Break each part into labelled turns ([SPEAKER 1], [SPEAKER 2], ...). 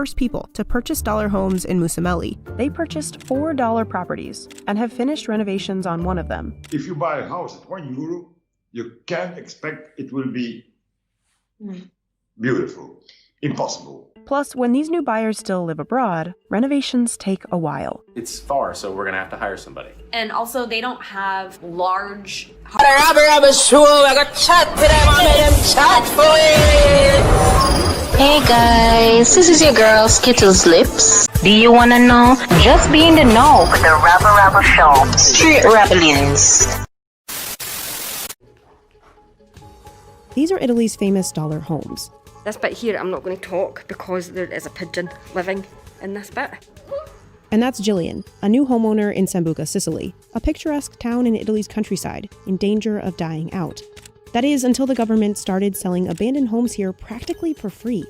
[SPEAKER 1] First people to purchase dollar homes in Musameli. They purchased $4 properties and have finished renovations on one of them.
[SPEAKER 2] If you buy a house at €1, you can't expect it will be beautiful. Impossible.
[SPEAKER 1] Plus, when these new buyers still live abroad, renovations take a while.
[SPEAKER 3] It's far, so we're gonna have to hire somebody.
[SPEAKER 4] And also, they don't have large...
[SPEAKER 5] Rabble Rabble show, I got chat to them, I made them chat for it.
[SPEAKER 6] Hey guys, this is your girl Skittles Lips. Do you wanna know? Just be in the know with the Rabble Rabble show. Street Rabblings.
[SPEAKER 1] These are Italy's famous dollar homes.
[SPEAKER 7] This bit here, I'm not going to talk because there is a pigeon living in this bit.
[SPEAKER 1] And that's Jillian, a new homeowner in Sambuca, Sicily, a picturesque town in Italy's countryside, in danger of dying out. That is, until the government started selling abandoned homes here practically for free.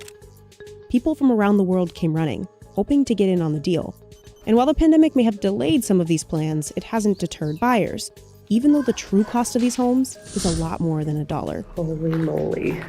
[SPEAKER 1] People from around the world came running, hoping to get in on the deal. And while the pandemic may have delayed some of these plans, it hasn't deterred buyers, even though the true cost of these homes is a lot more than $1.
[SPEAKER 7] Holy moly.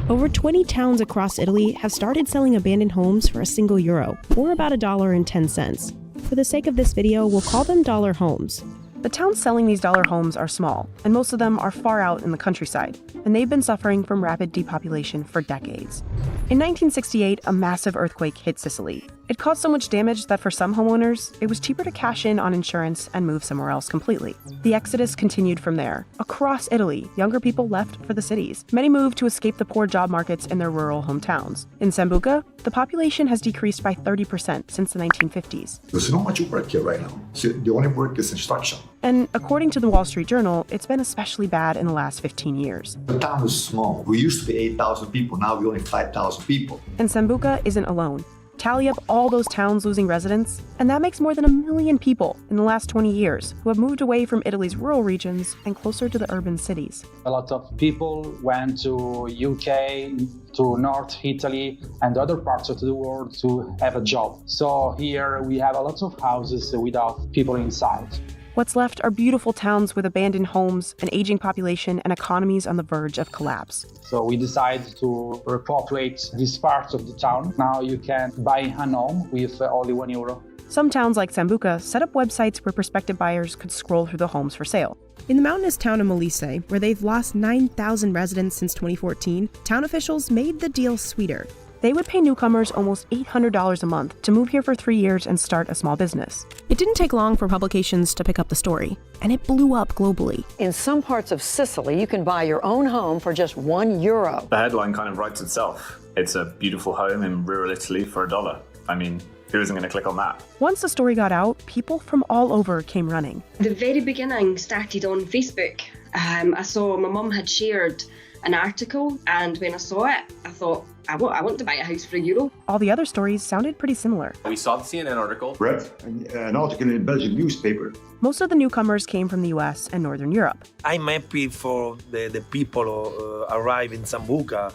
[SPEAKER 1] Over 20 towns across Italy have started selling abandoned homes for €1, or about $1.10. For the sake of this video, we'll call them dollar homes. The towns selling these dollar homes are small, and most of them are far out in the countryside, and they've been suffering from rapid depopulation for decades. In 1968, a massive earthquake hit Sicily. It caused so much damage that for some homeowners, it was cheaper to cash in on insurance and move somewhere else completely. The exodus continued from there. Across Italy, younger people left for the cities. Many moved to escape the poor job markets in their rural hometowns. In Sambuca, the population has decreased by 30% since the 1950s.
[SPEAKER 2] There's not much work here right now. So the only work is construction.
[SPEAKER 1] And according to the Wall Street Journal, it's been especially bad in the last 15 years.
[SPEAKER 2] The town is small. We used to be 8,000 people, now we're only 5,000 people.
[SPEAKER 1] And Sambuca isn't alone. Tally up all those towns losing residents, and that makes more than 1 million people in the last 20 years who have moved away from Italy's rural regions and closer to the urban cities.
[SPEAKER 8] A lot of people went to UK, to North Italy and other parts of the world to have a job. So here we have a lot of houses without people inside.
[SPEAKER 1] What's left are beautiful towns with abandoned homes, an aging population, and economies on the verge of collapse.
[SPEAKER 8] So we decided to repopulate this part of the town. Now you can buy a home with only €1.
[SPEAKER 1] Some towns like Sambuca set up websites where prospective buyers could scroll through the homes for sale. In the mountainous town of Molise, where they've lost 9,000 residents since 2014, town officials made the deal sweeter. They would pay newcomers almost $800 a month to move here for 3 years and start a small business. It didn't take long for publications to pick up the story, and it blew up globally.
[SPEAKER 9] In some parts of Sicily, you can buy your own home for just €1.
[SPEAKER 3] The headline kind of writes itself. It's a beautiful home in rural Italy for $1. I mean, who isn't going to click on that?
[SPEAKER 1] Once the story got out, people from all over came running.
[SPEAKER 7] The very beginning started on Facebook. I saw my mum had shared an article, and when I saw it, I thought, I want to buy a house for €1.
[SPEAKER 1] All the other stories sounded pretty similar.
[SPEAKER 3] We saw the CNN article.
[SPEAKER 2] Read an article in a Belgian newspaper.
[SPEAKER 1] Most of the newcomers came from the US and Northern Europe.
[SPEAKER 10] I'm happy for the people who arrive in Sambuca.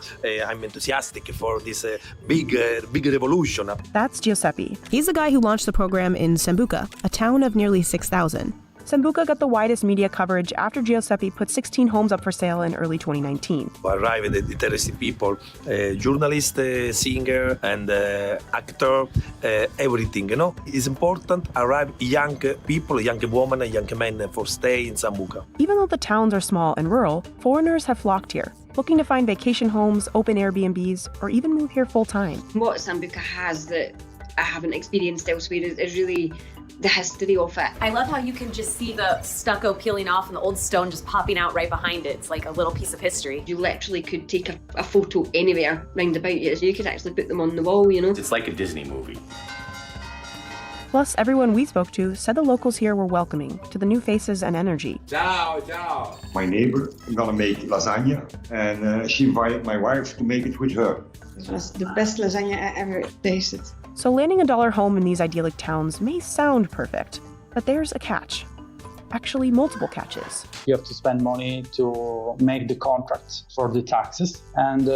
[SPEAKER 10] I'm enthusiastic for this big revolution.
[SPEAKER 1] That's Giuseppe. He's the guy who launched the program in Sambuca, a town of nearly 6,000. Sambuca got the widest media coverage after Giuseppe put 16 homes up for sale in early 2019.
[SPEAKER 10] Arrived interested people, journalist, singer, and actor, everything, you know. It's important arrive young people, young women, young men for stay in Sambuca.
[SPEAKER 1] Even though the towns are small and rural, foreigners have flocked here, looking to find vacation homes, open Airbnbs, or even move here full-time.
[SPEAKER 7] What Sambuca has that I haven't experienced elsewhere is really the history of it.
[SPEAKER 4] I love how you can just see the stucco peeling off and the old stone just popping out right behind it. It's like a little piece of history.
[SPEAKER 7] You literally could take a photo anywhere round about you, so you could actually put them on the wall, you know?
[SPEAKER 3] It's like a Disney movie.
[SPEAKER 1] Plus, everyone we spoke to said the locals here were welcoming to the new faces and energy.
[SPEAKER 2] Ciao, ciao. My neighbor gonna make lasagna, and she invited my wife to make it with her.
[SPEAKER 11] It was the best lasagna I ever tasted.
[SPEAKER 1] So landing a dollar home in these idyllic towns may sound perfect, but there's a catch. Actually, multiple catches.
[SPEAKER 8] You have to spend money to make the contract for the taxes and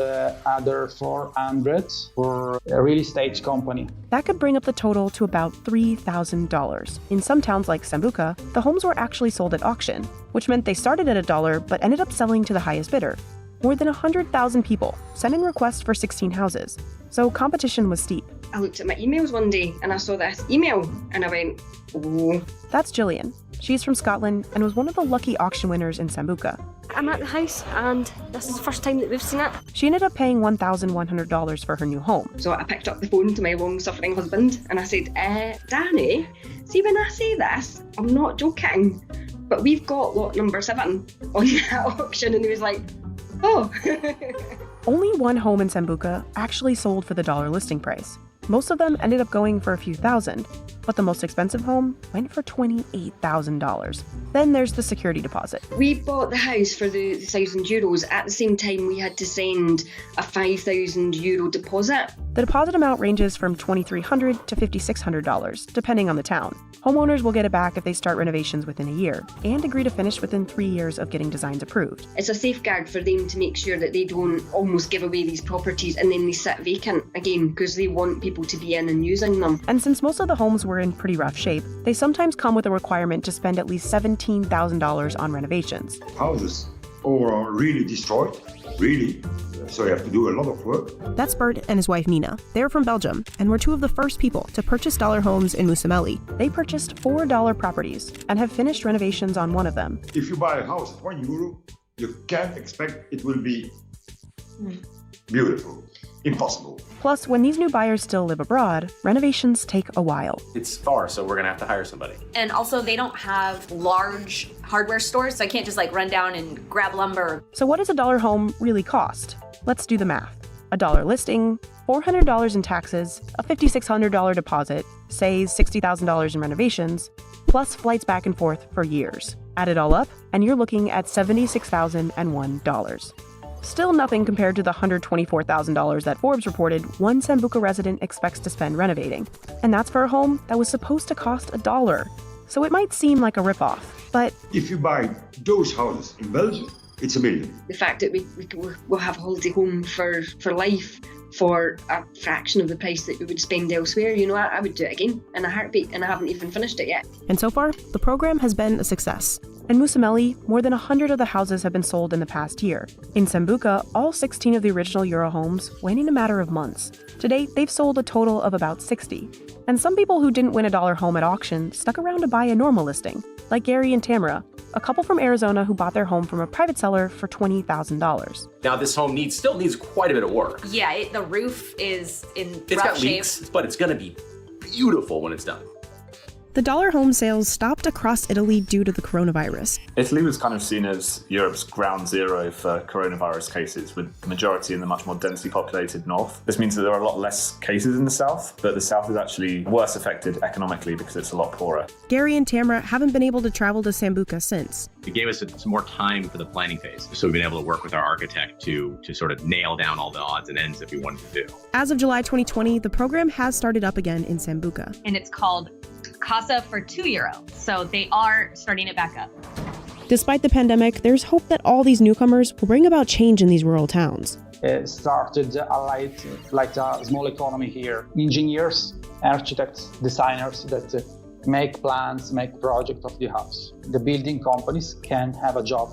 [SPEAKER 8] other 400 for a real estate company.
[SPEAKER 1] That could bring up the total to about $3,000. In some towns like Sambuca, the homes were actually sold at auction, which meant they started at $1 but ended up selling to the highest bidder. more than 100,000 people sent in requests for 16 houses, so competition was steep.
[SPEAKER 7] I looked at my emails one day and I saw this email and I went, oh.
[SPEAKER 1] That's Gillian. She's from Scotland and was one of the lucky auction winners in Sambuca.
[SPEAKER 12] I'm at the house and this is the first time that we've seen it.
[SPEAKER 1] She ended up paying $1,100 for her new home.
[SPEAKER 7] So I picked up the phone to my long-suffering husband and I said, Danny, see when I say this, I'm not joking, but we've got lot number 7 on that auction. And he was like, oh.
[SPEAKER 1] Only one home in Sambuca actually sold for the dollar listing price. Most of them ended up going for a few thousand, but the most expensive home went for $28,000. Then there's the security deposit.
[SPEAKER 7] We bought the house for the €1,000. At the same time, we had to send a €5,000 deposit.
[SPEAKER 1] The deposit amount ranges from $2,300 to $5,600, depending on the town. Homeowners will get it back if they start renovations within a year and agree to finish within 3 years of getting designs approved.
[SPEAKER 7] It's a safeguard for them to make sure that they don't almost give away these properties and then they sit vacant again because they want people to be in and using them.
[SPEAKER 1] And since most of the homes were in pretty rough shape, they sometimes come with a requirement to spend at least $17,000 on renovations.
[SPEAKER 2] Houses are really destroyed, really. So you have to do a lot of work.
[SPEAKER 1] That's Bert and his wife Nina. They're from Belgium and were two of the first people to purchase dollar homes in Musameli. They purchased $4 properties and have finished renovations on one of them.
[SPEAKER 2] If you buy a house at €1, you can't expect it will be beautiful. Impossible.
[SPEAKER 1] Plus, when these new buyers still live abroad, renovations take a while.
[SPEAKER 3] It's far, so we're gonna have to hire somebody.
[SPEAKER 4] And also, they don't have large hardware stores, so I can't just like run down and grab lumber.
[SPEAKER 1] So what does a dollar home really cost? Let's do the math. A dollar listing, $400 in taxes, a $5,600 deposit, say $60,000 in renovations, plus flights back and forth for years. Add it all up, and you're looking at $76,001. Still nothing compared to the $124,000 that Forbes reported one Sambuca resident expects to spend renovating. And that's for a home that was supposed to cost $1. So it might seem like a ripoff, but
[SPEAKER 2] if you buy those houses in Belgium, it's $1 million.
[SPEAKER 7] The fact that we'll have a holiday home for life for a fraction of the price that we would spend elsewhere, I would do it again in a heartbeat, and I haven't even finished it yet.
[SPEAKER 1] And so far, the program has been a success. In Musameli, more than 100 of the houses have been sold in the past year. In Sambuca, all 16 of the original Euro homes went in a matter of months. To date, they've sold a total of about 60. And some people who didn't win a dollar home at auction stuck around to buy a normal listing, like Gary and Tamara, a couple from Arizona who bought their home from a private seller for $20,000.
[SPEAKER 13] Now this home still needs quite a bit of work.
[SPEAKER 4] Yeah, the roof is in rough shape.
[SPEAKER 13] It's got leaks, but it's gonna be beautiful when it's done.
[SPEAKER 1] The dollar home sales stopped across Italy due to the coronavirus.
[SPEAKER 3] Italy was kind of seen as Europe's ground zero for coronavirus cases, with the majority in the much more densely populated north. This means that there are a lot less cases in the south, but the south is actually worse affected economically because it's a lot poorer.
[SPEAKER 1] Gary and Tamara haven't been able to travel to Sambuca since.
[SPEAKER 14] It gave us some more time for the planning phase. So we've been able to work with our architect to sort of nail down all the odds and ends that we wanted to do.
[SPEAKER 1] As of July 2020, the program has started up again in Sambuca.
[SPEAKER 15] And it's called Casa for €2. So they are starting it back up.
[SPEAKER 1] Despite the pandemic, there's hope that all these newcomers will bring about change in these rural towns.
[SPEAKER 8] It started like a small economy here. Engineers, architects, designers that make plans, make projects of the house. The building companies can have a job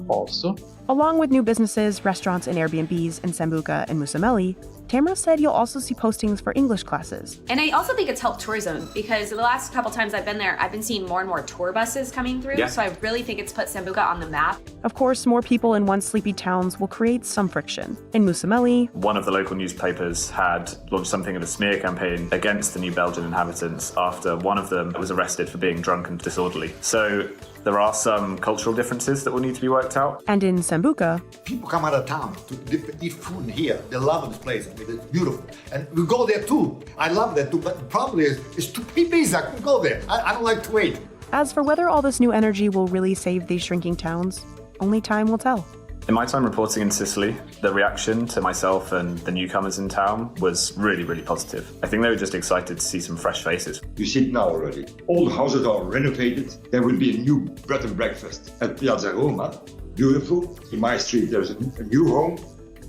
[SPEAKER 8] also.
[SPEAKER 1] Along with new businesses, restaurants, and Airbnbs in Sambuca and Musameli, Tamara said you'll also see postings for English classes.
[SPEAKER 4] And I also think it's helped tourism because the last couple times I've been there, I've been seeing more and more tour buses coming through. Yeah. So I really think it's put Sambuca on the map.
[SPEAKER 1] Of course, more people in once sleepy towns will create some friction. In Musameli,
[SPEAKER 3] one of the local newspapers had launched something of a smear campaign against the new Belgian inhabitants after one of them was arrested for being drunk and disorderly. So there are some cultural differences that will need to be worked out.
[SPEAKER 1] And in Sambuca,
[SPEAKER 16] people come out of town to eat food here. They love this place. I mean, it's beautiful. And we go there too. I love that too, but the problem is it's too busy. I couldn't go there. I don't like to wait.
[SPEAKER 1] As for whether all this new energy will really save these shrinking towns, only time will tell.
[SPEAKER 3] In my time reporting in Sicily, the reaction to myself and the newcomers in town was really, really positive. I think they were just excited to see some fresh faces.
[SPEAKER 2] You see it now already. All the houses are renovated. There will be a new bread and breakfast at Piazza Roma. Beautiful. In my street, there's a new home.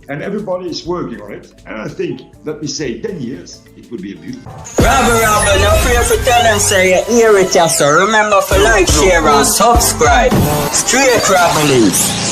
[SPEAKER 2] And everybody is working on it. And I think, let me say, 10 years, it will be a beautiful.
[SPEAKER 5] Rabble Rabble, no fear for tell them say you hear it, so remember for like, share and subscribe. Straight Rabble.